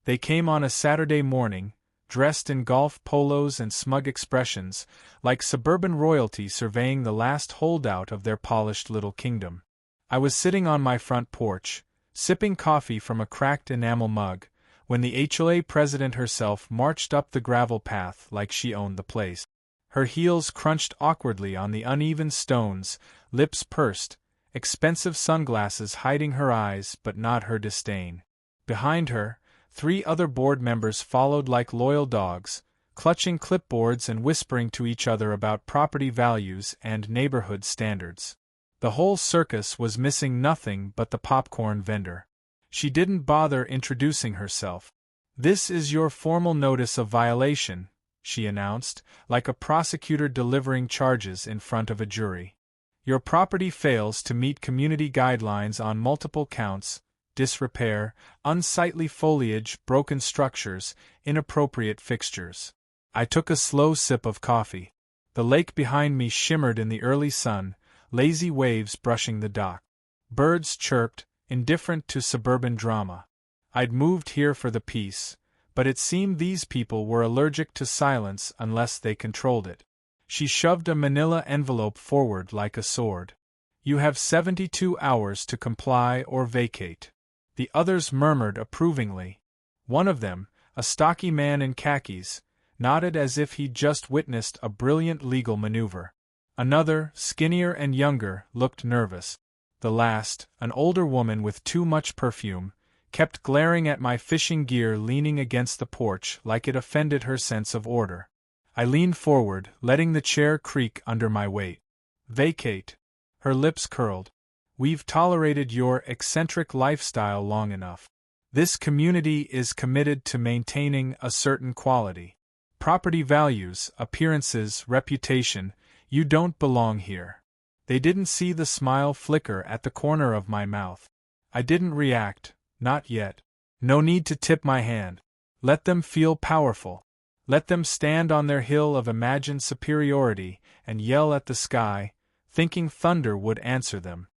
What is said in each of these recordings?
They came on a Saturday morning, dressed in golf polos and smug expressions, like suburban royalty surveying the last holdout of their polished little kingdom. I was sitting on my front porch, sipping coffee from a cracked enamel mug, when the HOA president herself marched up the gravel path like she owned the place. Her heels crunched awkwardly on the uneven stones, lips pursed, expensive sunglasses hiding her eyes but not her disdain. Behind her, 3 other board members followed like loyal dogs, clutching clipboards and whispering to each other about property values and neighborhood standards. The whole circus was missing nothing but the popcorn vendor. She didn't bother introducing herself. "This is your formal notice of violation," she announced, like a prosecutor delivering charges in front of a jury. "Your property fails to meet community guidelines on multiple counts: disrepair, unsightly foliage, broken structures, inappropriate fixtures." I took a slow sip of coffee. The lake behind me shimmered in the early sun, lazy waves brushing the dock. Birds chirped, indifferent to suburban drama. I'd moved here for the peace, but it seemed these people were allergic to silence unless they controlled it. She shoved a manila envelope forward like a sword. "You have 72 hours to comply or vacate." The others murmured approvingly. One of them, a stocky man in khakis, nodded as if he'd just witnessed a brilliant legal maneuver. Another, skinnier and younger, looked nervous. The last, an older woman with too much perfume, kept glaring at my fishing gear leaning against the porch like it offended her sense of order. I leaned forward, letting the chair creak under my weight. "Vacate." Her lips curled. "We've tolerated your eccentric lifestyle long enough. This community is committed to maintaining a certain quality. Property values, appearances, reputation, you don't belong here." They didn't see the smile flicker at the corner of my mouth. I didn't react, not yet. No need to tip my hand. Let them feel powerful. Let them stand on their hill of imagined superiority and yell at the sky, thinking thunder would answer them.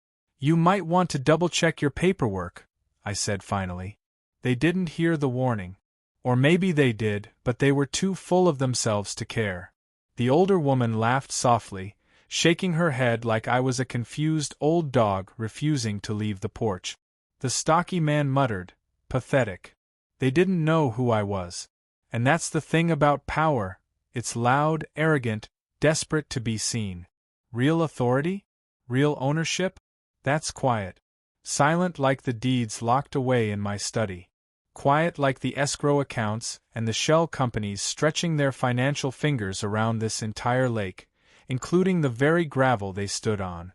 "You might want to double-check your paperwork," I said finally. They didn't hear the warning. Or maybe they did, but they were too full of themselves to care. The older woman laughed softly, shaking her head like I was a confused old dog refusing to leave the porch. The stocky man muttered, "Pathetic." They didn't know who I was. And that's the thing about power: it's loud, arrogant, desperate to be seen. Real authority? Real ownership? That's quiet. Silent like the deeds locked away in my study. Quiet like the escrow accounts and the shell companies stretching their financial fingers around this entire lake, including the very gravel they stood on.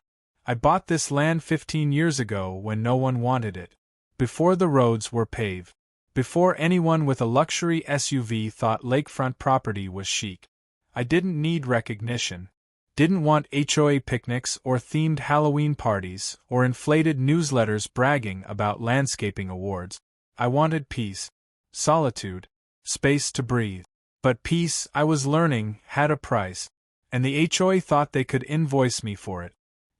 I bought this land 15 years ago when no one wanted it. Before the roads were paved. Before anyone with a luxury SUV thought lakefront property was chic. I didn't need recognition. Didn't want HOA picnics or themed Halloween parties or inflated newsletters bragging about landscaping awards. I wanted peace. Solitude. Space to breathe. But peace, I was learning, had a price. And the HOA thought they could invoice me for it.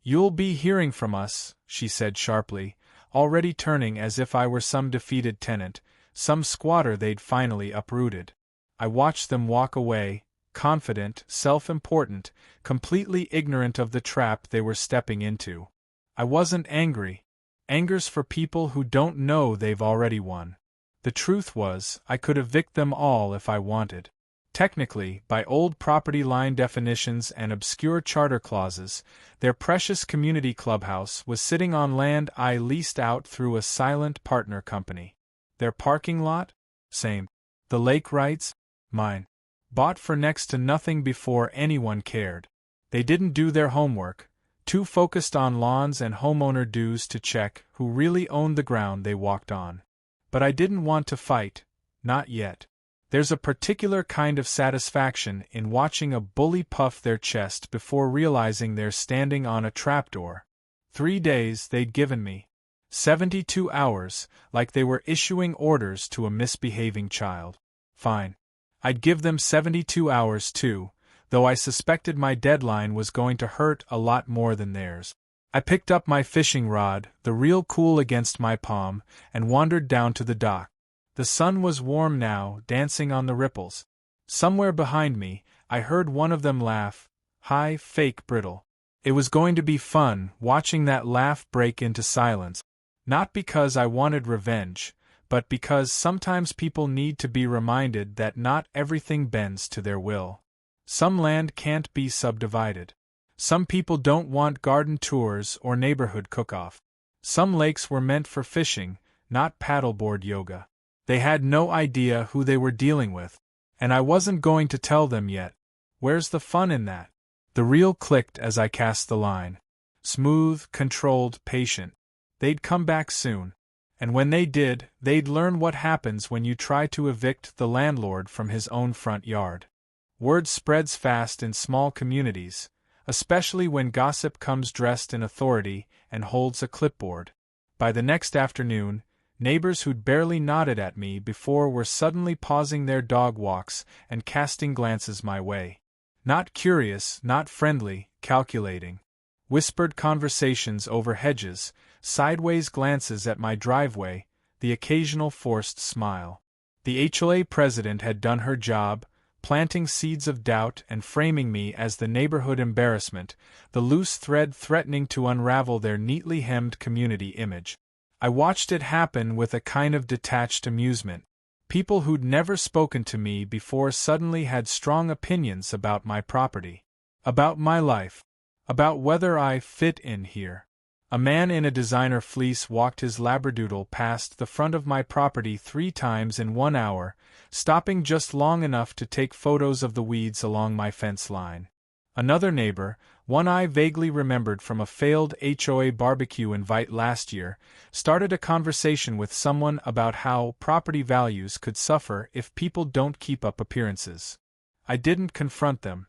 "You'll be hearing from us," she said sharply, already turning as if I were some defeated tenant, some squatter they'd finally uprooted. I watched them walk away, confident, self-important, completely ignorant of the trap they were stepping into. I wasn't angry. Anger's for people who don't know they've already won. The truth was, I could evict them all if I wanted. Technically, by old property line definitions and obscure charter clauses, their precious community clubhouse was sitting on land I leased out through a silent partner company. Their parking lot? Same. The lake rights? Mine. Bought for next to nothing before anyone cared. They didn't do their homework, too focused on lawns and homeowner dues to check who really owned the ground they walked on. But I didn't want to fight, not yet. There's a particular kind of satisfaction in watching a bully puff their chest before realizing they're standing on a trapdoor. 3 days they'd given me. 72 hours, like they were issuing orders to a misbehaving child. Fine. I'd give them 72 hours too, though I suspected my deadline was going to hurt a lot more than theirs. I picked up my fishing rod, the reel cool against my palm, and wandered down to the dock. The sun was warm now, dancing on the ripples. Somewhere behind me, I heard one of them laugh, high, fake, brittle. It was going to be fun, watching that laugh break into silence. Not because I wanted revenge, but because sometimes people need to be reminded that not everything bends to their will. Some land can't be subdivided. Some people don't want garden tours or neighborhood cook-off. Some lakes were meant for fishing, not paddleboard yoga. They had no idea who they were dealing with, and I wasn't going to tell them yet. Where's the fun in that? The reel clicked as I cast the line. Smooth, controlled, patient. They'd come back soon. And when they did, they'd learn what happens when you try to evict the landlord from his own front yard. Word spreads fast in small communities, especially when gossip comes dressed in authority and holds a clipboard. By the next afternoon, neighbors who'd barely nodded at me before were suddenly pausing their dog walks and casting glances my way. Not curious, not friendly, calculating. Whispered conversations over hedges, sideways glances at my driveway, the occasional forced smile. The HOA president had done her job, planting seeds of doubt and framing me as the neighborhood embarrassment, the loose thread threatening to unravel their neatly hemmed community image. I watched it happen with a kind of detached amusement. People who'd never spoken to me before suddenly had strong opinions about my property, about my life, about whether I fit in here. A man in a designer fleece walked his labradoodle past the front of my property 3 times in 1 hour, stopping just long enough to take photos of the weeds along my fence line. Another neighbor, one I vaguely remembered from a failed HOA barbecue invite last year, started a conversation with someone about how property values could suffer if people don't keep up appearances. I didn't confront them.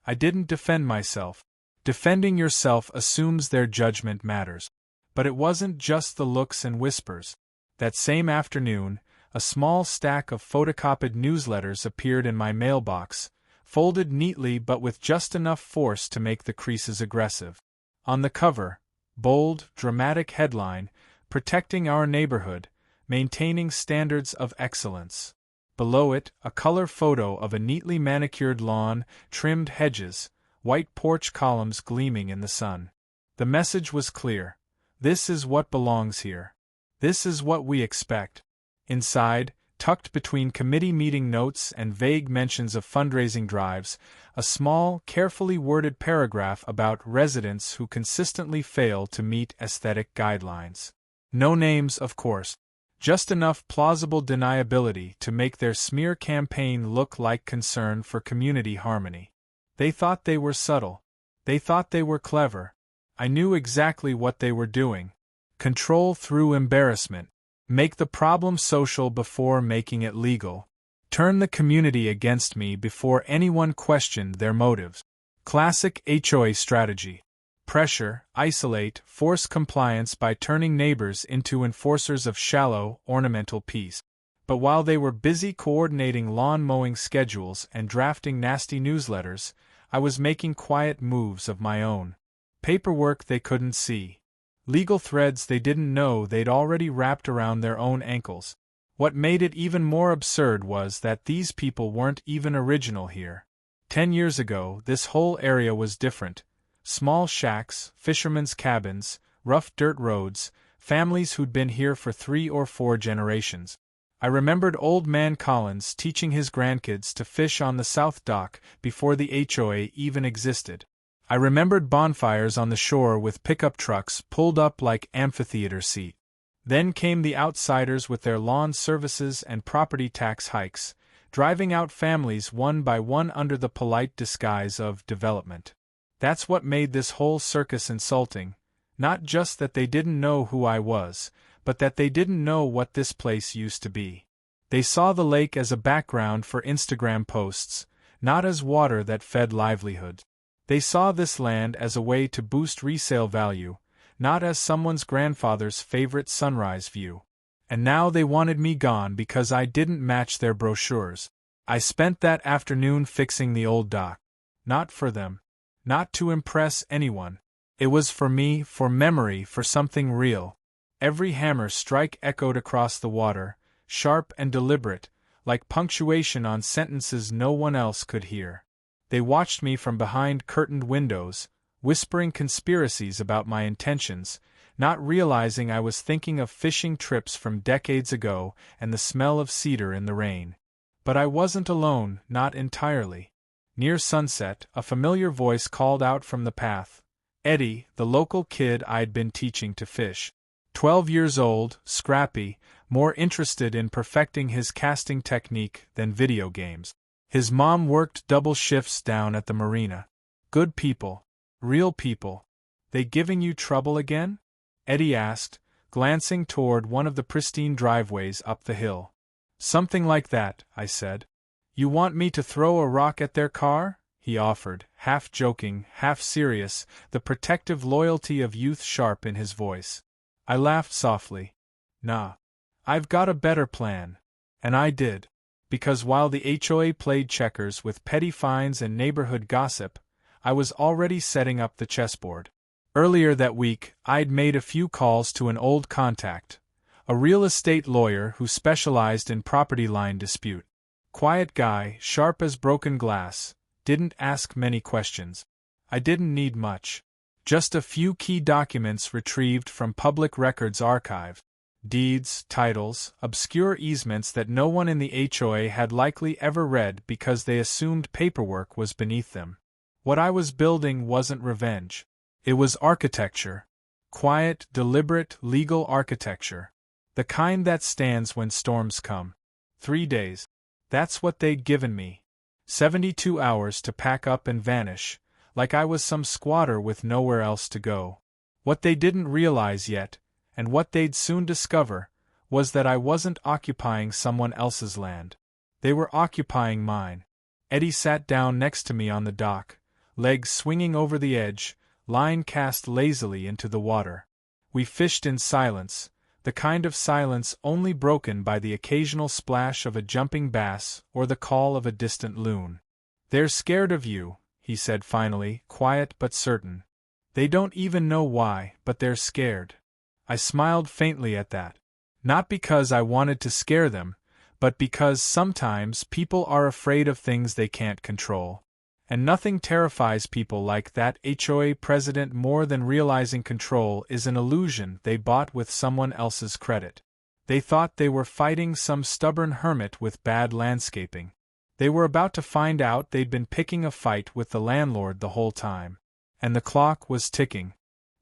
I didn't defend myself. Defending yourself assumes their judgment matters. But it wasn't just the looks and whispers. That same afternoon, a small stack of photocopied newsletters appeared in my mailbox, folded neatly but with just enough force to make the creases aggressive. On the cover, bold, dramatic headline, "Protecting Our Neighborhood, Maintaining Standards of Excellence." Below it, a color photo of a neatly manicured lawn, trimmed hedges, white porch columns gleaming in the sun. The message was clear. This is what belongs here. This is what we expect. Inside, tucked between committee meeting notes and vague mentions of fundraising drives, a small, carefully worded paragraph about residents who consistently fail to meet aesthetic guidelines. No names, of course. Just enough plausible deniability to make their smear campaign look like concern for community harmony. They thought they were subtle. They thought they were clever. I knew exactly what they were doing. Control through embarrassment. Make the problem social before making it legal. Turn the community against me before anyone questioned their motives. Classic HOA strategy. Pressure, isolate, force compliance by turning neighbors into enforcers of shallow, ornamental peace. But while they were busy coordinating lawn mowing schedules and drafting nasty newsletters, I was making quiet moves of my own. Paperwork they couldn't see. Legal threads they didn't know they'd already wrapped around their own ankles. What made it even more absurd was that these people weren't even original here. 10 years ago, this whole area was different. Small shacks, fishermen's cabins, rough dirt roads, families who'd been here for 3 or 4 generations. I remembered Old Man Collins teaching his grandkids to fish on the South Dock before the HOA even existed. I remembered bonfires on the shore with pickup trucks pulled up like amphitheater seats. Then came the outsiders with their lawn services and property tax hikes, driving out families one by one under the polite disguise of development. That's what made this whole circus insulting, not just that they didn't know who I was, but that they didn't know what this place used to be. They saw the lake as a background for Instagram posts, not as water that fed livelihoods. They saw this land as a way to boost resale value, not as someone's grandfather's favorite sunrise view. And now they wanted me gone because I didn't match their brochures. I spent that afternoon fixing the old dock. Not for them. Not to impress anyone. It was for me, for memory, for something real. Every hammer strike echoed across the water, sharp and deliberate, like punctuation on sentences no one else could hear. They watched me from behind curtained windows, whispering conspiracies about my intentions, not realizing I was thinking of fishing trips from decades ago and the smell of cedar in the rain. But I wasn't alone, not entirely. Near sunset, a familiar voice called out from the path. Eddie, the local kid I'd been teaching to fish. 12 years old, scrappy, more interested in perfecting his casting technique than video games. His mom worked double shifts down at the marina. Good people. Real people. They giving you trouble again? Eddie asked, glancing toward one of the pristine driveways up the hill. Something like that, I said. You want me to throw a rock at their car? He offered, half joking, half serious, the protective loyalty of youth sharp in his voice. I laughed softly. Nah. I've got a better plan. And I did. Because while the HOA played checkers with petty fines and neighborhood gossip, I was already setting up the chessboard. Earlier that week, I'd made a few calls to an old contact, a real estate lawyer who specialized in property line dispute. Quiet guy, sharp as broken glass, didn't ask many questions. I didn't need much. Just a few key documents retrieved from public records archive. Deeds, titles, obscure easements that no one in the HOA had likely ever read because they assumed paperwork was beneath them. What I was building wasn't revenge. It was architecture. Quiet, deliberate, legal architecture. The kind that stands when storms come. 3 days. That's what they'd given me. 72 hours to pack up and vanish, like I was some squatter with nowhere else to go. What they didn't realize yet, and what they'd soon discover, was that I wasn't occupying someone else's land. They were occupying mine. Eddie sat down next to me on the dock, legs swinging over the edge, line cast lazily into the water. We fished in silence, the kind of silence only broken by the occasional splash of a jumping bass or the call of a distant loon. They're scared of you, he said finally, quiet but certain. They don't even know why, but they're scared. I smiled faintly at that. Not because I wanted to scare them, but because sometimes people are afraid of things they can't control. And nothing terrifies people like that HOA president more than realizing control is an illusion they bought with someone else's credit. They thought they were fighting some stubborn hermit with bad landscaping. They were about to find out they'd been picking a fight with the landlord the whole time. And the clock was ticking.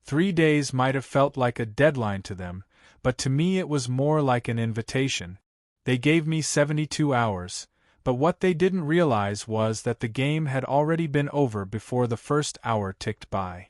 3 days might have felt like a deadline to them, but to me it was more like an invitation. They gave me 72 hours. But what they didn't realize was that the game had already been over before the first hour ticked by.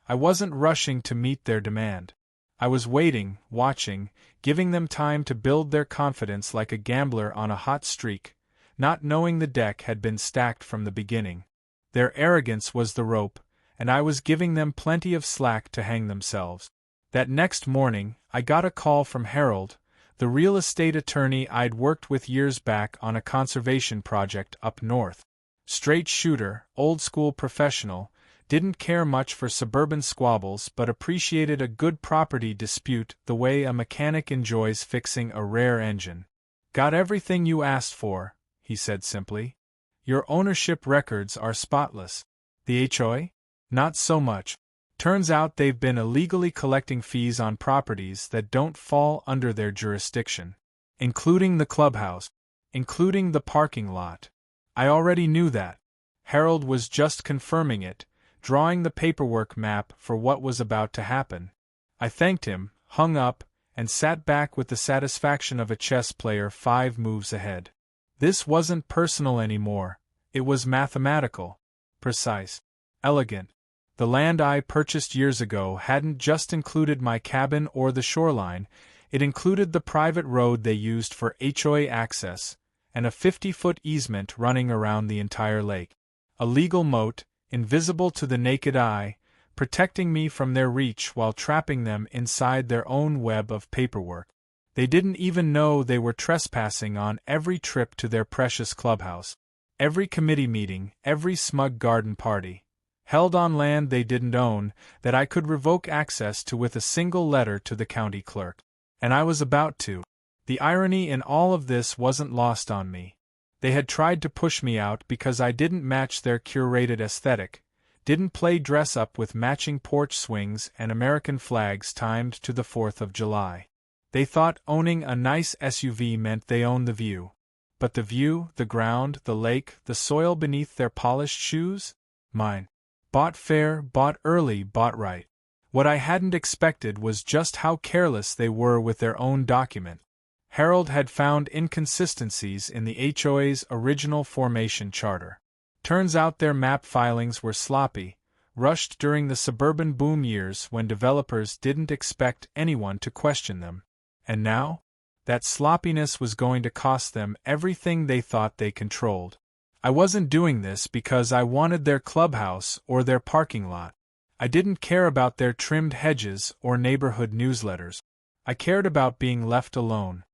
I wasn't rushing to meet their demand. I was waiting, watching, giving them time to build their confidence like a gambler on a hot streak, not knowing the deck had been stacked from the beginning. Their arrogance was the rope, and I was giving them plenty of slack to hang themselves. That next morning, I got a call from Harold, the real estate attorney I'd worked with years back on a conservation project up north. Straight shooter, old-school professional, didn't care much for suburban squabbles but appreciated a good property dispute the way a mechanic enjoys fixing a rare engine. Got everything you asked for, he said simply. Your ownership records are spotless. The HOA? Not so much. Turns out they've been illegally collecting fees on properties that don't fall under their jurisdiction, including the clubhouse, including the parking lot. I already knew that. Harold was just confirming it, drawing the paperwork map for what was about to happen. I thanked him, hung up, and sat back with the satisfaction of a chess player 5 moves ahead. This wasn't personal anymore. It was mathematical, precise, elegant. The land I purchased years ago hadn't just included my cabin or the shoreline, it included the private road they used for HOA access, and a 50-foot easement running around the entire lake. A legal moat, invisible to the naked eye, protecting me from their reach while trapping them inside their own web of paperwork. They didn't even know they were trespassing on every trip to their precious clubhouse, every committee meeting, every smug garden party. Held on land they didn't own, that I could revoke access to with a single letter to the county clerk. And I was about to. The irony in all of this wasn't lost on me. They had tried to push me out because I didn't match their curated aesthetic, didn't play dress-up with matching porch swings and American flags timed to the 4th of July. They thought owning a nice SUV meant they owned the view. But the view, the ground, the lake, the soil beneath their polished shoes? Mine. Bought fair, bought early, bought right. What I hadn't expected was just how careless they were with their own document. Harold had found inconsistencies in the HOA's original formation charter. Turns out their map filings were sloppy, rushed during the suburban boom years when developers didn't expect anyone to question them. And now? That sloppiness was going to cost them everything they thought they controlled. I wasn't doing this because I wanted their clubhouse or their parking lot. I didn't care about their trimmed hedges or neighborhood newsletters. I cared about being left alone.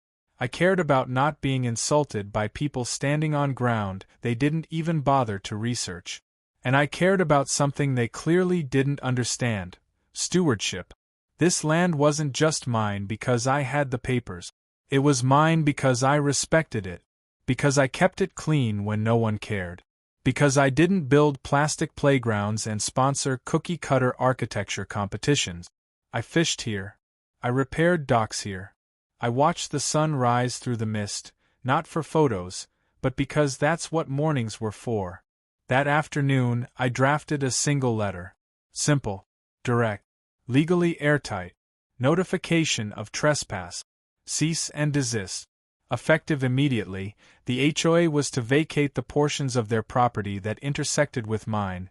I cared about not being insulted by people standing on ground they didn't even bother to research. And I cared about something they clearly didn't understand: stewardship. This land wasn't just mine because I had the papers. It was mine because I respected it, because I kept it clean when no one cared, because I didn't build plastic playgrounds and sponsor cookie-cutter architecture competitions. I fished here. I repaired docks here. I watched the sun rise through the mist, not for photos, but because that's what mornings were for. That afternoon, I drafted a single letter. Simple, direct, legally airtight. Notification of trespass. Cease and desist. Effective immediately, the HOA was to vacate the portions of their property that intersected with mine,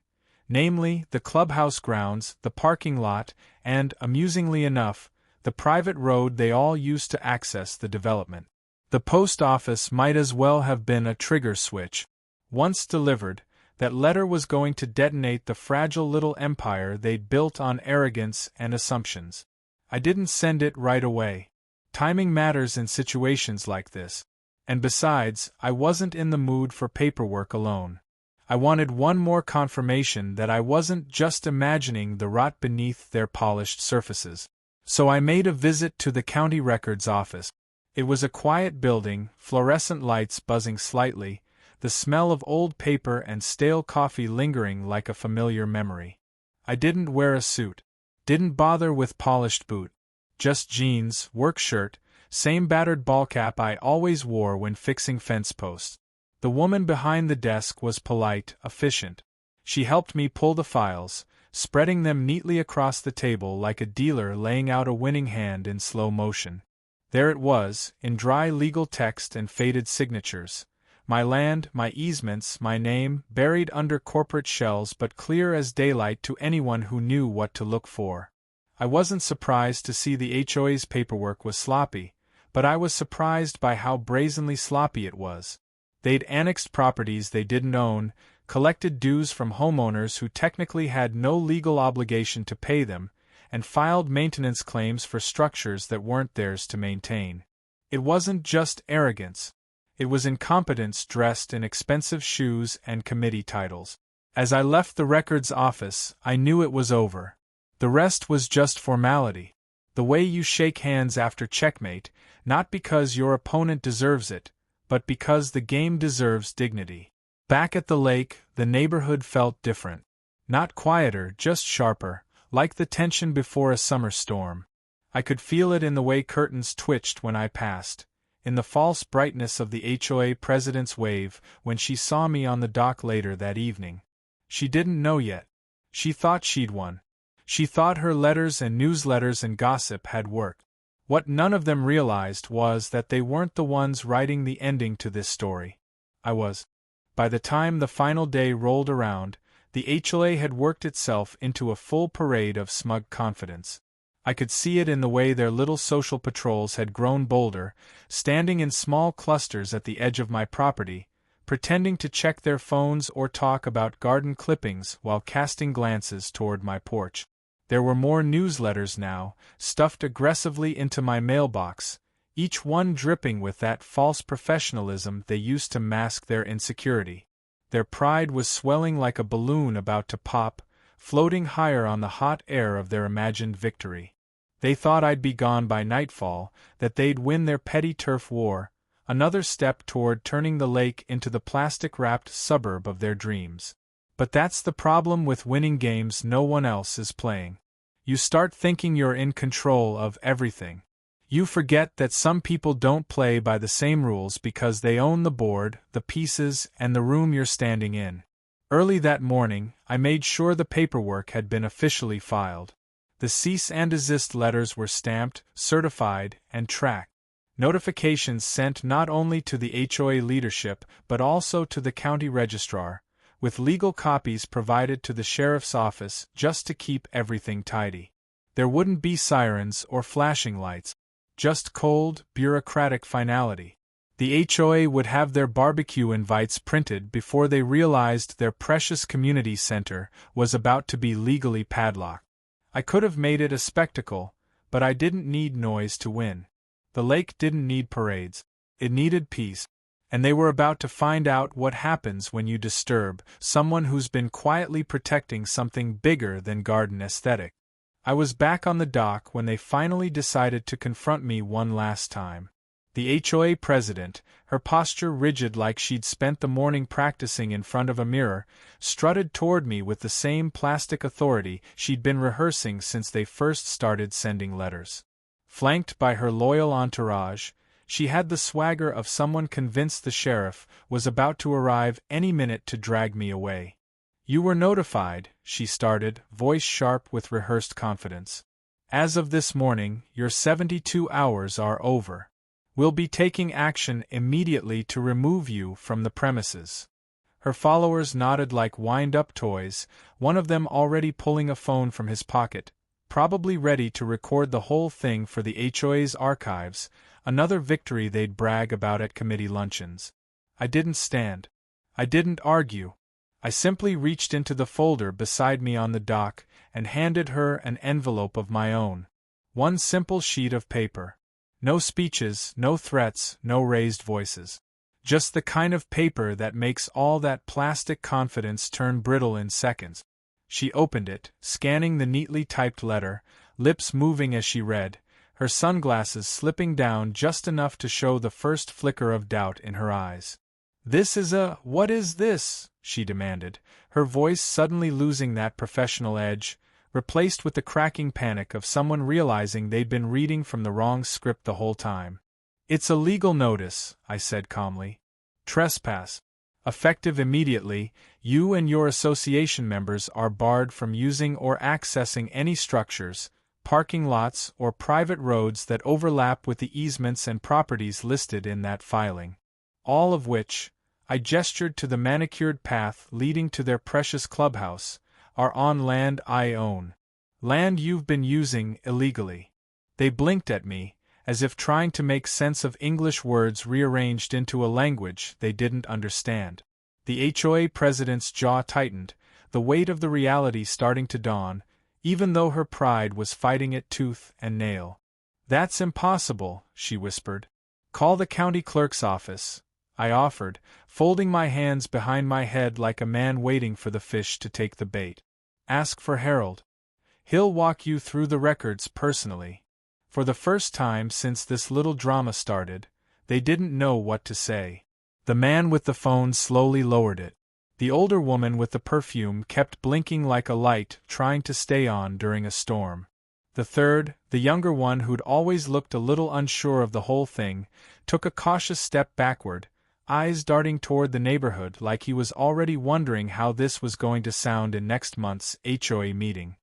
namely the clubhouse grounds, the parking lot, and, amusingly enough, the private road they all used to access the development. The post office might as well have been a trigger switch. Once delivered, that letter was going to detonate the fragile little empire they'd built on arrogance and assumptions. I didn't send it right away. Timing matters in situations like this. And besides, I wasn't in the mood for paperwork alone. I wanted one more confirmation that I wasn't just imagining the rot beneath their polished surfaces. So I made a visit to the county records office. It was a quiet building, fluorescent lights buzzing slightly, the smell of old paper and stale coffee lingering like a familiar memory. I didn't wear a suit. Didn't bother with polished boot. Just jeans, work shirt, same battered ball cap I always wore when fixing fence posts. The woman behind the desk was polite, efficient. She helped me pull the files, spreading them neatly across the table like a dealer laying out a winning hand in slow motion. There it was, in dry legal text and faded signatures. My land, my easements, my name, buried under corporate shells but clear as daylight to anyone who knew what to look for. I wasn't surprised to see the HOA's paperwork was sloppy, but I was surprised by how brazenly sloppy it was. They'd annexed properties they didn't own, collected dues from homeowners who technically had no legal obligation to pay them, and filed maintenance claims for structures that weren't theirs to maintain. It wasn't just arrogance. It was incompetence dressed in expensive shoes and committee titles. As I left the records office, I knew it was over. The rest was just formality. The way you shake hands after checkmate, not because your opponent deserves it, but because the game deserves dignity. Back at the lake, the neighborhood felt different. Not quieter, just sharper, like the tension before a summer storm. I could feel it in the way curtains twitched when I passed, in the false brightness of the HOA president's wave when she saw me on the dock later that evening. She didn't know yet. She thought she'd won. She thought her letters and newsletters and gossip had worked. What none of them realized was that they weren't the ones writing the ending to this story. I was. By the time the final day rolled around, the HOA had worked itself into a full parade of smug confidence. I could see it in the way their little social patrols had grown bolder, standing in small clusters at the edge of my property, pretending to check their phones or talk about garden clippings while casting glances toward my porch. There were more newsletters now, stuffed aggressively into my mailbox, each one dripping with that false professionalism they used to mask their insecurity. Their pride was swelling like a balloon about to pop, floating higher on the hot air of their imagined victory. They thought I'd be gone by nightfall, that they'd win their petty turf war, another step toward turning the lake into the plastic-wrapped suburb of their dreams. But that's the problem with winning games no one else is playing. You start thinking you're in control of everything. You forget that some people don't play by the same rules because they own the board, the pieces, and the room you're standing in. Early that morning, I made sure the paperwork had been officially filed. The cease and desist letters were stamped, certified, and tracked. Notifications sent not only to the HOA leadership but also to the county registrar, with legal copies provided to the sheriff's office just to keep everything tidy. There wouldn't be sirens or flashing lights, just cold, bureaucratic finality. The HOA would have their barbecue invites printed before they realized their precious community center was about to be legally padlocked. I could have made it a spectacle, but I didn't need noise to win. The lake didn't need parades. It needed peace. And they were about to find out what happens when you disturb someone who's been quietly protecting something bigger than garden aesthetic. I was back on the dock when they finally decided to confront me one last time. The HOA president, her posture rigid like she'd spent the morning practicing in front of a mirror, strutted toward me with the same plastic authority she'd been rehearsing since they first started sending letters. Flanked by her loyal entourage, she had the swagger of someone convinced the sheriff was about to arrive any minute to drag me away. "You were notified," she started, voice sharp with rehearsed confidence. "As of this morning, your 72 hours are over. We'll be taking action immediately to remove you from the premises." Her followers nodded like wind-up toys, one of them already pulling a phone from his pocket, probably ready to record the whole thing for the HOA's archives, another victory they'd brag about at committee luncheons. I didn't stand. I didn't argue. I simply reached into the folder beside me on the dock and handed her an envelope of my own. One simple sheet of paper. No speeches, no threats, no raised voices. Just the kind of paper that makes all that plastic confidence turn brittle in seconds. She opened it, scanning the neatly typed letter, lips moving as she read, her sunglasses slipping down just enough to show the first flicker of doubt in her eyes. "What is this?" she demanded, her voice suddenly losing that professional edge, replaced with the cracking panic of someone realizing they'd been reading from the wrong script the whole time. "It's a legal notice," I said calmly. "Trespass. Effective immediately, you and your association members are barred from using or accessing any structures, parking lots, or private roads that overlap with the easements and properties listed in that filing. All of which," I gestured to the manicured path leading to their precious clubhouse, "are on land I own. Land you've been using illegally." They blinked at me, as if trying to make sense of English words rearranged into a language they didn't understand. The HOA president's jaw tightened, the weight of the reality starting to dawn, even though her pride was fighting it tooth and nail. "That's impossible," she whispered. "Call the county clerk's office," I offered, folding my hands behind my head like a man waiting for the fish to take the bait. "Ask for Harold. He'll walk you through the records personally." For the first time since this little drama started, they didn't know what to say. The man with the phone slowly lowered it. The older woman with the perfume kept blinking like a light trying to stay on during a storm. The third, the younger one who'd always looked a little unsure of the whole thing, took a cautious step backward, eyes darting toward the neighborhood like he was already wondering how this was going to sound in next month's HOA meeting.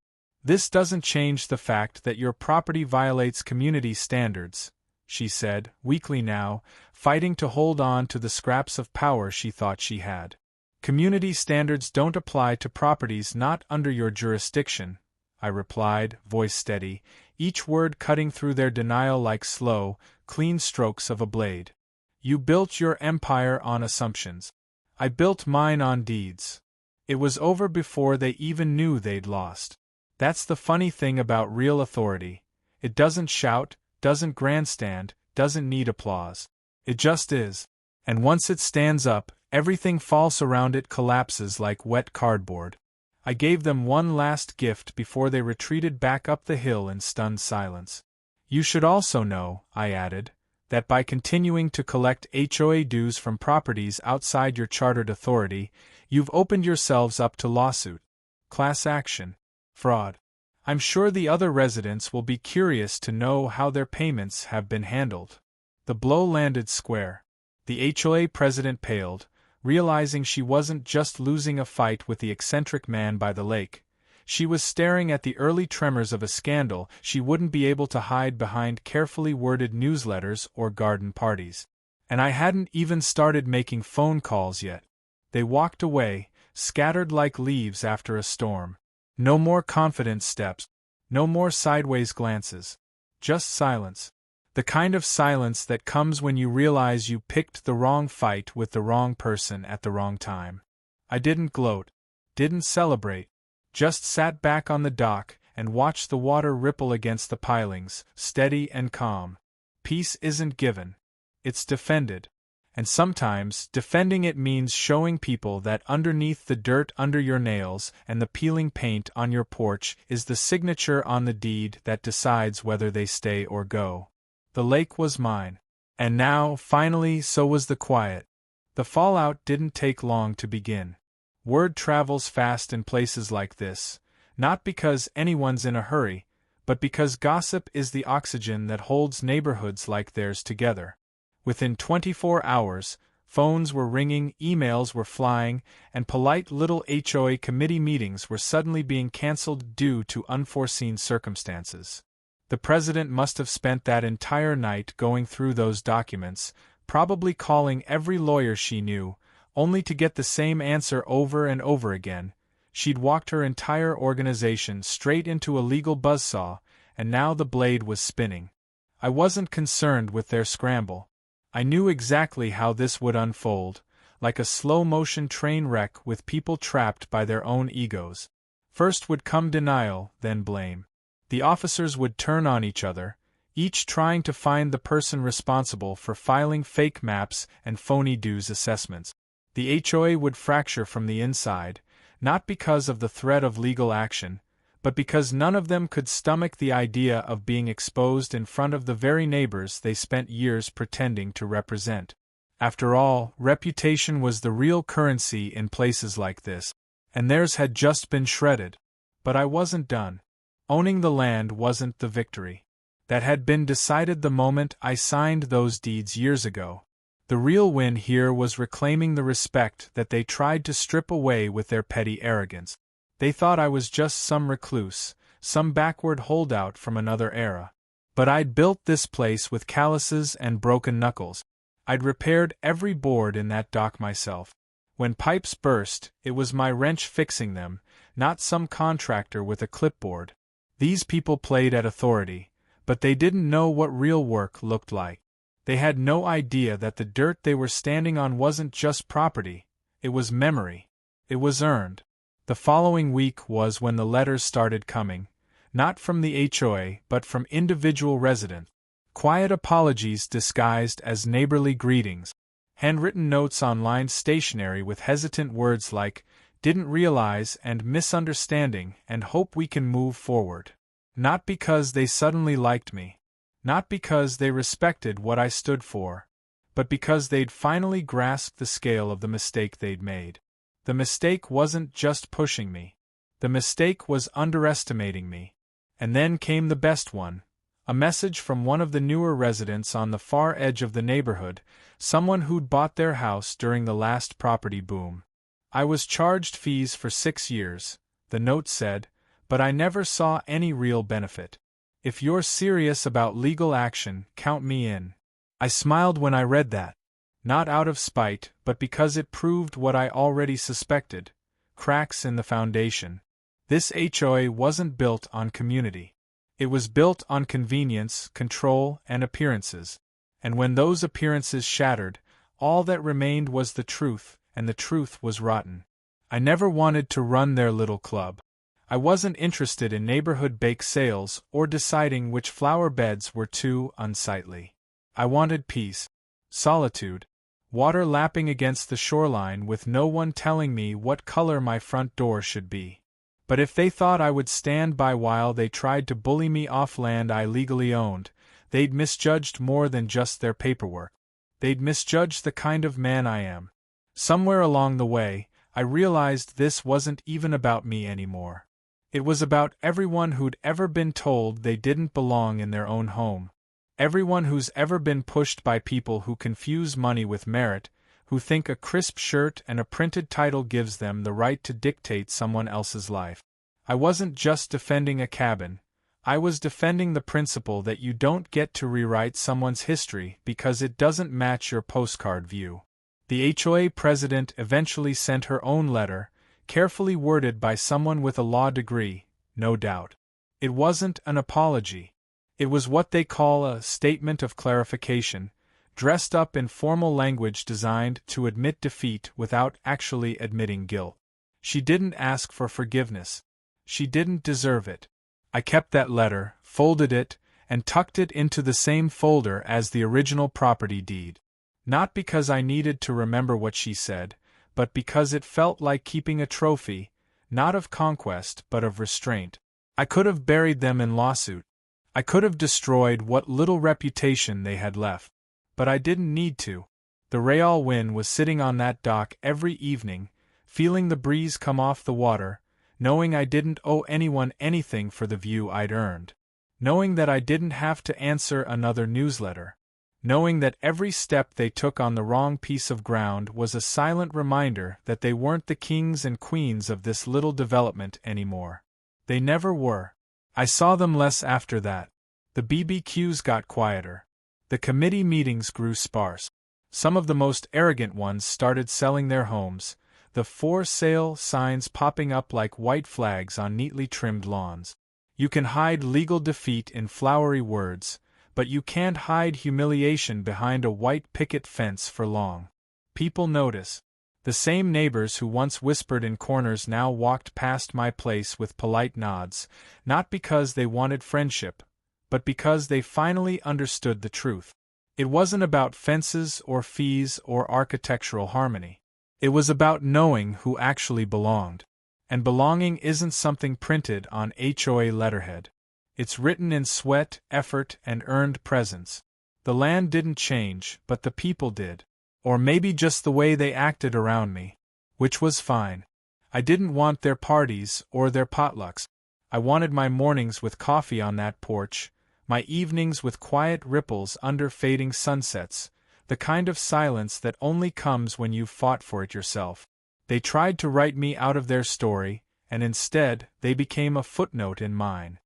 "This doesn't change the fact that your property violates community standards," she said, weakly now, fighting to hold on to the scraps of power she thought she had. "Community standards don't apply to properties not under your jurisdiction," I replied, voice steady, each word cutting through their denial like slow, clean strokes of a blade. "You built your empire on assumptions. I built mine on deeds. It was over before they even knew they'd lost. That's the funny thing about real authority. It doesn't shout, doesn't grandstand, doesn't need applause. It just is. And once it stands up, everything false around it collapses like wet cardboard." I gave them one last gift before they retreated back up the hill in stunned silence. You should also know, I added, that by continuing to collect HOA dues from properties outside your chartered authority, you've opened yourselves up to lawsuit, class action, fraud. I'm sure the other residents will be curious to know how their payments have been handled. The blow landed square. The HOA president paled, realizing she wasn't just losing a fight with the eccentric man by the lake. She was staring at the early tremors of a scandal she wouldn't be able to hide behind carefully worded newsletters or garden parties. And I hadn't even started making phone calls yet. They walked away, scattered like leaves after a storm. No more confident steps. No more sideways glances. Just silence. The kind of silence that comes when you realize you picked the wrong fight with the wrong person at the wrong time. I didn't gloat. Didn't celebrate. Just sat back on the dock and watched the water ripple against the pilings, steady and calm. Peace isn't given. It's defended. And sometimes, defending it means showing people that underneath the dirt under your nails and the peeling paint on your porch is the signature on the deed that decides whether they stay or go. The lake was mine. And now, finally, so was the quiet. The fallout didn't take long to begin. Word travels fast in places like this, not because anyone's in a hurry, but because gossip is the oxygen that holds neighborhoods like theirs together. Within 24 hours, phones were ringing, emails were flying, and polite little HOA committee meetings were suddenly being canceled due to unforeseen circumstances. The president must have spent that entire night going through those documents, probably calling every lawyer she knew, only to get the same answer over and over again. She'd walked her entire organization straight into a legal buzzsaw, and now the blade was spinning. I wasn't concerned with their scramble. I knew exactly how this would unfold, like a slow-motion train wreck with people trapped by their own egos. First would come denial, then blame. The officers would turn on each other, each trying to find the person responsible for filing fake maps and phony dues assessments. The HOA would fracture from the inside, not because of the threat of legal action, but because none of them could stomach the idea of being exposed in front of the very neighbors they spent years pretending to represent. After all, reputation was the real currency in places like this, and theirs had just been shredded. But I wasn't done. Owning the land wasn't the victory. That had been decided the moment I signed those deeds years ago. The real win here was reclaiming the respect that they tried to strip away with their petty arrogance. They thought I was just some recluse, some backward holdout from another era. But I'd built this place with calluses and broken knuckles. I'd repaired every board in that dock myself. When pipes burst, it was my wrench fixing them, not some contractor with a clipboard. These people played at authority, but they didn't know what real work looked like. They had no idea that the dirt they were standing on wasn't just property, it was memory. It was earned. The following week was when the letters started coming, not from the HOA but from individual residents. Quiet apologies disguised as neighborly greetings. Handwritten notes on lined stationery with hesitant words like, "didn't realize" and "misunderstanding" and "hope we can move forward." Not because they suddenly liked me. Not because they respected what I stood for. But because they'd finally grasped the scale of the mistake they'd made. The mistake wasn't just pushing me. The mistake was underestimating me. And then came the best one. A message from one of the newer residents on the far edge of the neighborhood, someone who'd bought their house during the last property boom. I was charged fees for 6 years, the note said, but I never saw any real benefit. If you're serious about legal action, count me in. I smiled when I read that. Not out of spite, but because it proved what I already suspected: cracks in the foundation. This HOA wasn't built on community. It was built on convenience, control, and appearances. And when those appearances shattered, all that remained was the truth, and the truth was rotten. I never wanted to run their little club. I wasn't interested in neighborhood bake sales or deciding which flower beds were too unsightly. I wanted peace, solitude, water lapping against the shoreline with no one telling me what color my front door should be. But if they thought I would stand by while they tried to bully me off land I legally owned, they'd misjudged more than just their paperwork. They'd misjudged the kind of man I am. Somewhere along the way, I realized this wasn't even about me anymore. It was about everyone who'd ever been told they didn't belong in their own home. Everyone who's ever been pushed by people who confuse money with merit, who think a crisp shirt and a printed title gives them the right to dictate someone else's life. I wasn't just defending a cabin, I was defending the principle that you don't get to rewrite someone's history because it doesn't match your postcard view. The HOA president eventually sent her own letter, carefully worded by someone with a law degree, no doubt. It wasn't an apology. It was what they call a statement of clarification, dressed up in formal language designed to admit defeat without actually admitting guilt. She didn't ask for forgiveness. She didn't deserve it. I kept that letter, folded it, and tucked it into the same folder as the original property deed. Not because I needed to remember what she said, but because it felt like keeping a trophy, not of conquest but of restraint. I could have buried them in lawsuit. I could have destroyed what little reputation they had left. But I didn't need to. The Real Win was sitting on that dock every evening, feeling the breeze come off the water, knowing I didn't owe anyone anything for the view I'd earned. Knowing that I didn't have to answer another newsletter. Knowing that every step they took on the wrong piece of ground was a silent reminder that they weren't the kings and queens of this little development anymore. They never were. I saw them less after that. The BBQs got quieter. The committee meetings grew sparse. Some of the most arrogant ones started selling their homes, the for sale signs popping up like white flags on neatly trimmed lawns. You can hide legal defeat in flowery words, but you can't hide humiliation behind a white picket fence for long. People notice. The same neighbors who once whispered in corners now walked past my place with polite nods, not because they wanted friendship, but because they finally understood the truth. It wasn't about fences or fees or architectural harmony. It was about knowing who actually belonged. And belonging isn't something printed on HOA letterhead. It's written in sweat, effort, and earned presence. The land didn't change, but the people did. Or maybe just the way they acted around me. Which was fine. I didn't want their parties or their potlucks. I wanted my mornings with coffee on that porch, my evenings with quiet ripples under fading sunsets, the kind of silence that only comes when you've fought for it yourself. They tried to write me out of their story, and instead, they became a footnote in mine.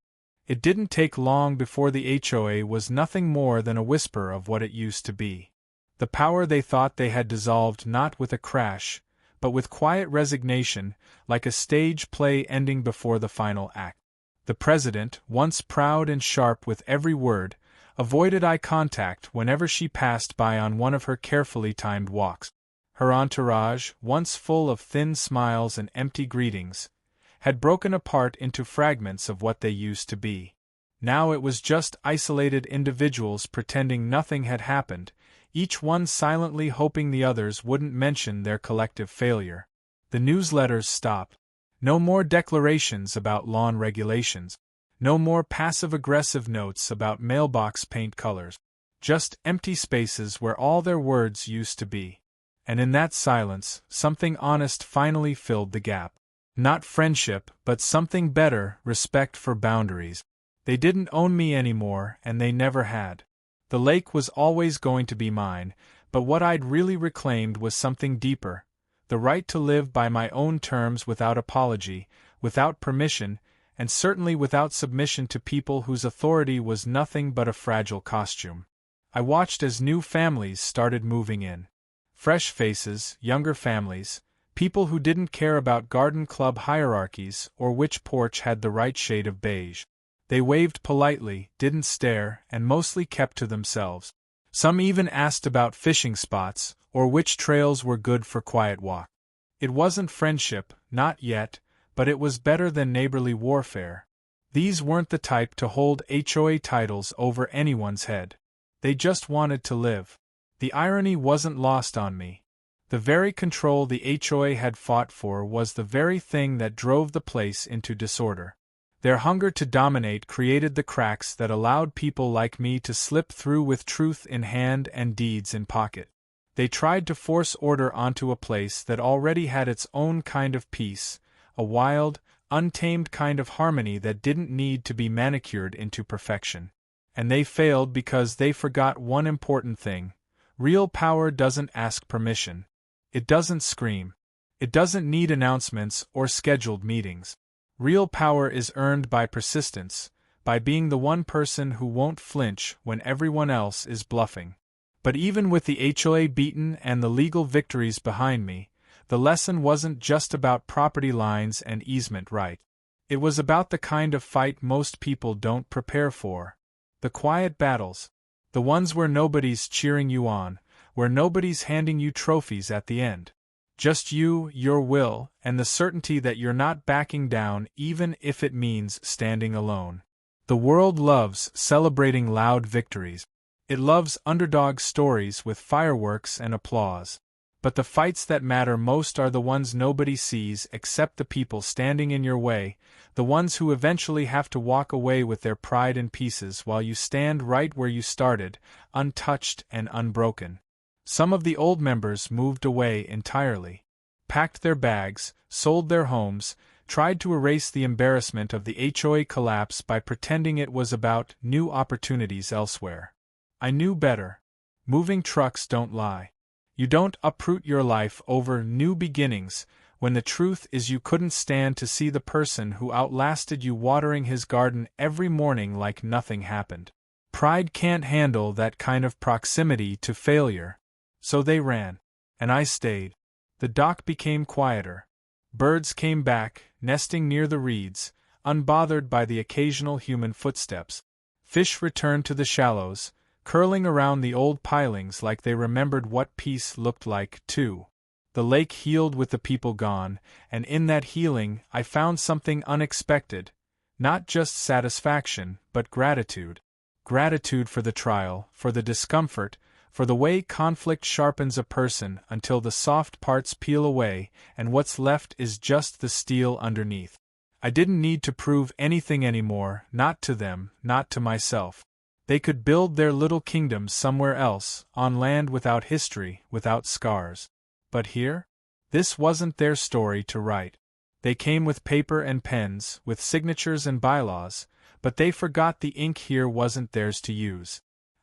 It didn't take long before the HOA was nothing more than a whisper of what it used to be. The power they thought they had dissolved not with a crash, but with quiet resignation, like a stage play ending before the final act. The president, once proud and sharp with every word, avoided eye contact whenever she passed by on one of her carefully timed walks. Her entourage, once full of thin smiles and empty greetings, had broken apart into fragments of what they used to be. Now it was just isolated individuals pretending nothing had happened, each one silently hoping the others wouldn't mention their collective failure. The newsletters stopped. No more declarations about lawn regulations. No more passive-aggressive notes about mailbox paint colors. Just empty spaces where all their words used to be. And in that silence, something honest finally filled the gap. Not friendship, but something better, respect for boundaries. They didn't own me anymore, and they never had. The lake was always going to be mine, but what I'd really reclaimed was something deeper. The right to live by my own terms without apology, without permission, and certainly without submission to people whose authority was nothing but a fragile costume. I watched as new families started moving in. Fresh faces, younger families, people who didn't care about garden club hierarchies or which porch had the right shade of beige. They waved politely, didn't stare, and mostly kept to themselves. Some even asked about fishing spots, or which trails were good for quiet walk. It wasn't friendship, not yet, but it was better than neighborly warfare. These weren't the type to hold HOA titles over anyone's head. They just wanted to live. The irony wasn't lost on me. The very control the HOA had fought for was the very thing that drove the place into disorder. Their hunger to dominate created the cracks that allowed people like me to slip through with truth in hand and deeds in pocket. They tried to force order onto a place that already had its own kind of peace, a wild, untamed kind of harmony that didn't need to be manicured into perfection. And they failed because they forgot one important thing. Real power doesn't ask permission. It doesn't scream. It doesn't need announcements or scheduled meetings. Real power is earned by persistence, by being the one person who won't flinch when everyone else is bluffing. But even with the HOA beaten and the legal victories behind me, the lesson wasn't just about property lines and easement right. It was about the kind of fight most people don't prepare for. The quiet battles. The ones where nobody's cheering you on, where nobody's handing you trophies at the end. Just you, your will, and the certainty that you're not backing down even if it means standing alone. The world loves celebrating loud victories. It loves underdog stories with fireworks and applause. But the fights that matter most are the ones nobody sees except the people standing in your way, the ones who eventually have to walk away with their pride in pieces while you stand right where you started, untouched and unbroken. Some of the old members moved away entirely, packed their bags, sold their homes, tried to erase the embarrassment of the HOA collapse by pretending it was about new opportunities elsewhere. I knew better. Moving trucks don't lie. You don't uproot your life over new beginnings, when the truth is you couldn't stand to see the person who outlasted you watering his garden every morning like nothing happened. Pride can't handle that kind of proximity to failure. So they ran. And I stayed. The dock became quieter. Birds came back, nesting near the reeds, unbothered by the occasional human footsteps. Fish returned to the shallows, curling around the old pilings like they remembered what peace looked like, too. The lake healed with the people gone, and in that healing I found something unexpected. Not just satisfaction, but gratitude. Gratitude for the trial, for the discomfort, for the way conflict sharpens a person until the soft parts peel away and what's left is just the steel underneath. I didn't need to prove anything anymore, not to them, not to myself. They could build their little kingdoms somewhere else, on land without history, without scars. But here? This wasn't their story to write. They came with paper and pens, with signatures and bylaws, but they forgot the ink here wasn't theirs to use.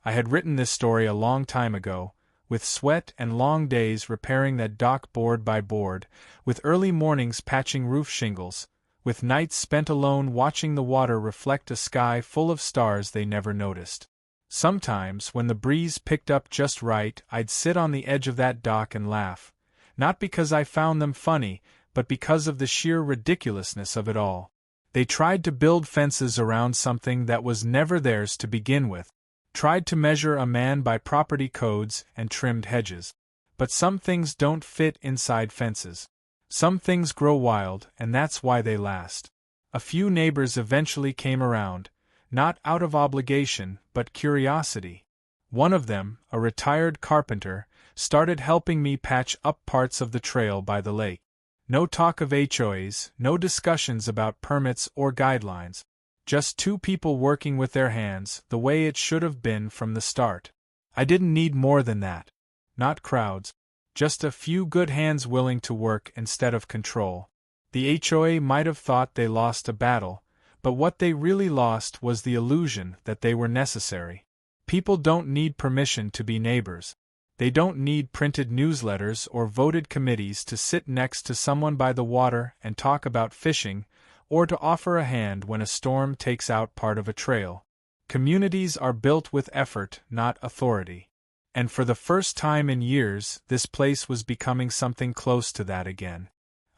I had written this story a long time ago, with sweat and long days repairing that dock board by board, with early mornings patching roof shingles, with nights spent alone watching the water reflect a sky full of stars they never noticed. Sometimes, when the breeze picked up just right, I'd sit on the edge of that dock and laugh, not because I found them funny, but because of the sheer ridiculousness of it all. They tried to build fences around something that was never theirs to begin with, tried to measure a man by property codes and trimmed hedges. But some things don't fit inside fences. Some things grow wild, and that's why they last. A few neighbors eventually came around, not out of obligation, but curiosity. One of them, a retired carpenter, started helping me patch up parts of the trail by the lake. No talk of HOAs, no discussions about permits or guidelines. Just two people working with their hands, the way it should have been from the start. I didn't need more than that. Not crowds. Just a few good hands willing to work instead of control. The HOA might have thought they lost a battle, but what they really lost was the illusion that they were necessary. People don't need permission to be neighbors. They don't need printed newsletters or voted committees to sit next to someone by the water and talk about fishing, or to offer a hand when a storm takes out part of a trail. Communities are built with effort, not authority. And for the first time in years, this place was becoming something close to that again.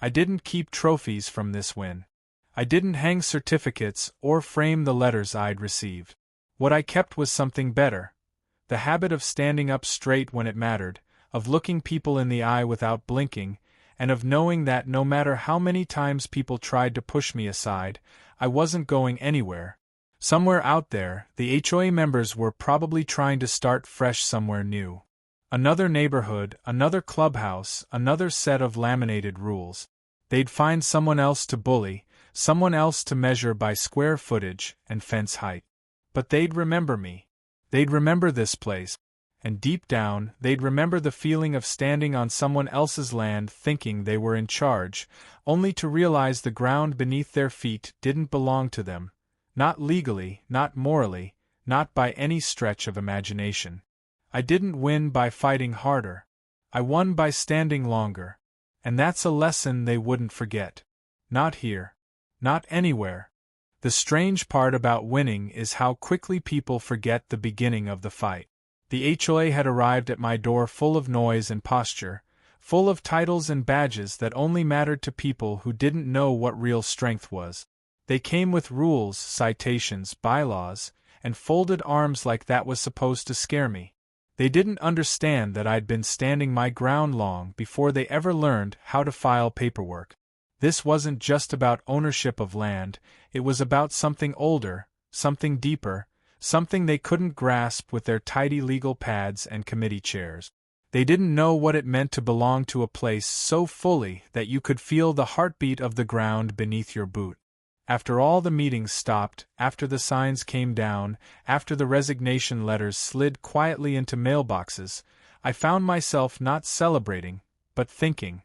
I didn't keep trophies from this win. I didn't hang certificates or frame the letters I'd received. What I kept was something better. The habit of standing up straight when it mattered, of looking people in the eye without blinking, and of knowing that no matter how many times people tried to push me aside, I wasn't going anywhere. Somewhere out there, the HOA members were probably trying to start fresh somewhere new. Another neighborhood, another clubhouse, another set of laminated rules. They'd find someone else to bully, someone else to measure by square footage and fence height. But they'd remember me. They'd remember this place. And deep down, they'd remember the feeling of standing on someone else's land thinking they were in charge, only to realize the ground beneath their feet didn't belong to them. Not legally, not morally, not by any stretch of imagination. I didn't win by fighting harder. I won by standing longer. And that's a lesson they wouldn't forget. Not here. Not anywhere. The strange part about winning is how quickly people forget the beginning of the fight. The HOA had arrived at my door full of noise and posture, full of titles and badges that only mattered to people who didn't know what real strength was. They came with rules, citations, bylaws, and folded arms like that was supposed to scare me. They didn't understand that I'd been standing my ground long before they ever learned how to file paperwork. This wasn't just about ownership of land, it was about something older, something deeper, something they couldn't grasp with their tidy legal pads and committee chairs. They didn't know what it meant to belong to a place so fully that you could feel the heartbeat of the ground beneath your boot. After all the meetings stopped, after the signs came down, after the resignation letters slid quietly into mailboxes, I found myself not celebrating, but thinking.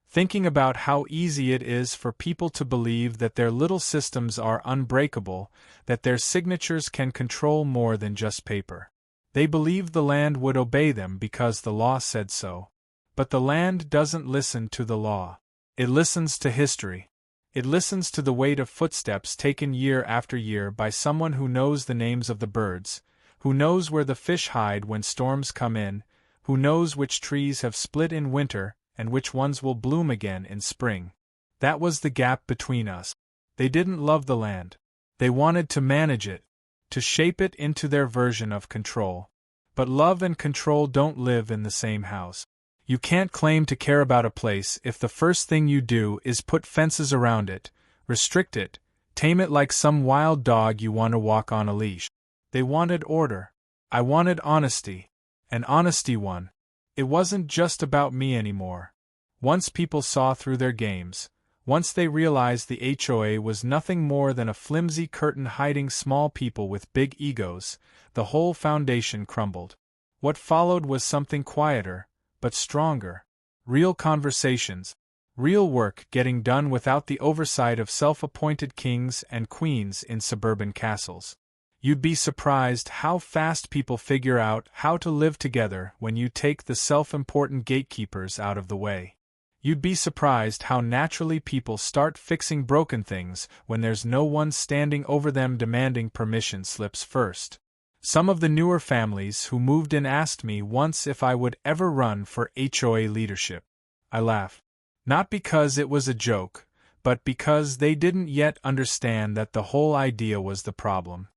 Thinking about how easy it is for people to believe that their little systems are unbreakable, that their signatures can control more than just paper. They believed the land would obey them because the law said so. But the land doesn't listen to the law. It listens to history. It listens to the weight of footsteps taken year after year by someone who knows the names of the birds, who knows where the fish hide when storms come in, who knows which trees have split in winter and which ones will bloom again in spring. That was the gap between us. They didn't love the land. They wanted to manage it, to shape it into their version of control. But love and control don't live in the same house. You can't claim to care about a place if the first thing you do is put fences around it, restrict it, tame it like some wild dog you want to walk on a leash. They wanted order. I wanted honesty. And honesty won. It wasn't just about me anymore. Once people saw through their games, once they realized the HOA was nothing more than a flimsy curtain hiding small people with big egos, the whole foundation crumbled. What followed was something quieter, but stronger. Real conversations, real work getting done without the oversight of self-appointed kings and queens in suburban castles. You'd be surprised how fast people figure out how to live together when you take the self-important gatekeepers out of the way. You'd be surprised how naturally people start fixing broken things when there's no one standing over them demanding permission slips first. Some of the newer families who moved in asked me once if I would ever run for HOA leadership. I laughed. Not because it was a joke, but because they didn't yet understand that the whole idea was the problem.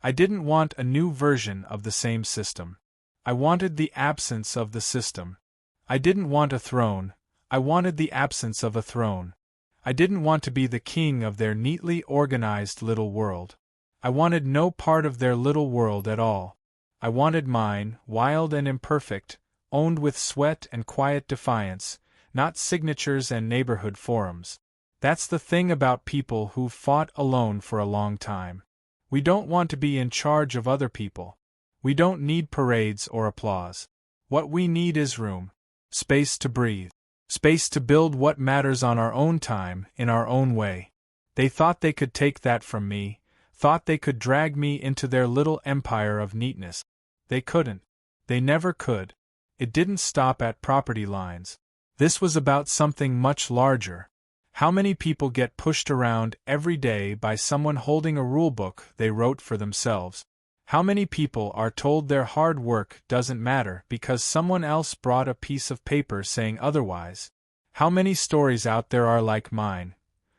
I didn't want a new version of the same system. I wanted the absence of the system. I didn't want a throne. I wanted the absence of a throne. I didn't want to be the king of their neatly organized little world. I wanted no part of their little world at all. I wanted mine, wild and imperfect, owned with sweat and quiet defiance, not signatures and neighborhood forums. That's the thing about people who've fought alone for a long time. We don't want to be in charge of other people. We don't need parades or applause. What we need is room. Space to breathe. Space to build what matters on our own time, in our own way. They thought they could take that from me, thought they could drag me into their little empire of neatness. They couldn't. They never could. It didn't stop at property lines. This was about something much larger. How many people get pushed around every day by someone holding a rulebook they wrote for themselves? How many people are told their hard work doesn't matter because someone else brought a piece of paper saying otherwise? How many stories out there are like mine?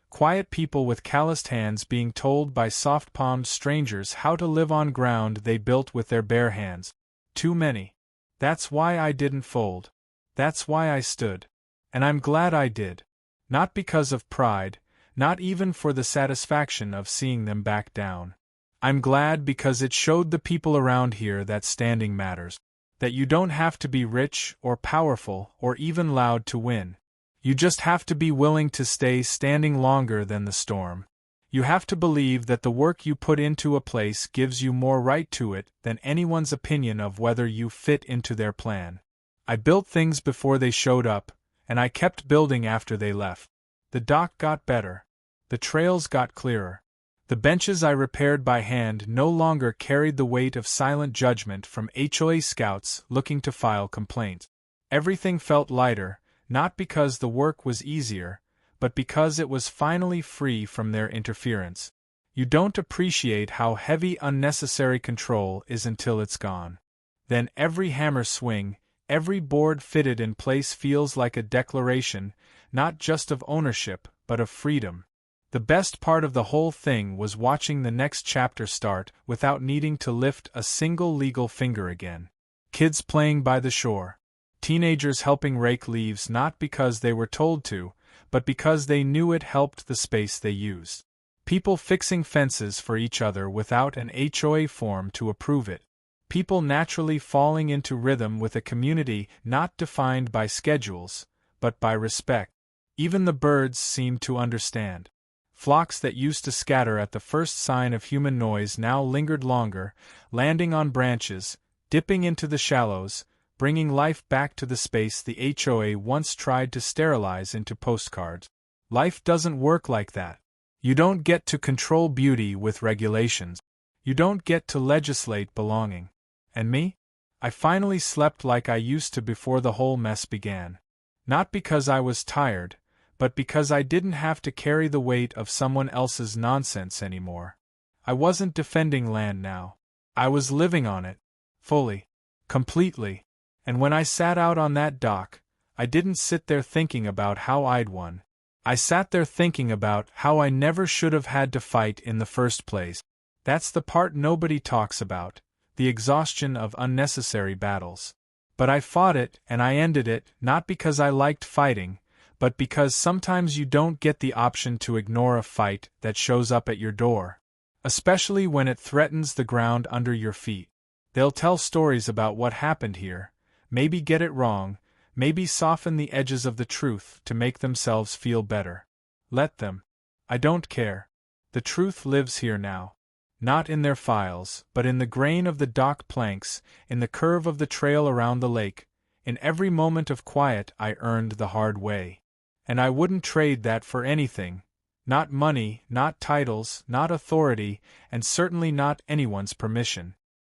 Quiet people with calloused hands being told by soft-palmed strangers how to live on ground they built with their bare hands. Too many. That's why I didn't fold. That's why I stood. And I'm glad I did. Not because of pride, not even for the satisfaction of seeing them back down. I'm glad because it showed the people around here that standing matters. That you don't have to be rich or powerful or even loud to win. You just have to be willing to stay standing longer than the storm. You have to believe that the work you put into a place gives you more right to it than anyone's opinion of whether you fit into their plan. I built things before they showed up, and I kept building after they left. The dock got better. The trails got clearer. The benches I repaired by hand no longer carried the weight of silent judgment from HOA scouts looking to file complaints. Everything felt lighter, not because the work was easier, but because it was finally free from their interference. You don't appreciate how heavy unnecessary control is until it's gone. Then every hammer swing, every board fitted in place feels like a declaration, not just of ownership, but of freedom. The best part of the whole thing was watching the next chapter start without needing to lift a single legal finger again. Kids playing by the shore. Teenagers helping rake leaves not because they were told to, but because they knew it helped the space they used. People fixing fences for each other without an HOA form to approve it. People naturally falling into rhythm with a community not defined by schedules, but by respect. Even the birds seemed to understand. Flocks that used to scatter at the first sign of human noise now lingered longer, landing on branches, dipping into the shallows, bringing life back to the space the HOA once tried to sterilize into postcards. Life doesn't work like that. You don't get to control beauty with regulations. You don't get to legislate belonging. And me? I finally slept like I used to before the whole mess began. Not because I was tired, but because I didn't have to carry the weight of someone else's nonsense anymore. I wasn't defending land now. I was living on it. Fully. Completely. And when I sat out on that dock, I didn't sit there thinking about how I'd won. I sat there thinking about how I never should have had to fight in the first place. That's the part nobody talks about, the exhaustion of unnecessary battles. But I fought it and I ended it not because I liked fighting, but because sometimes you don't get the option to ignore a fight that shows up at your door. Especially when it threatens the ground under your feet. They'll tell stories about what happened here, maybe get it wrong, maybe soften the edges of the truth to make themselves feel better. Let them. I don't care. The truth lives here now. Not in their files, but in the grain of the dock planks, in the curve of the trail around the lake, in every moment of quiet I earned the hard way. And I wouldn't trade that for anything. Not money, not titles, not authority, and certainly not anyone's permission.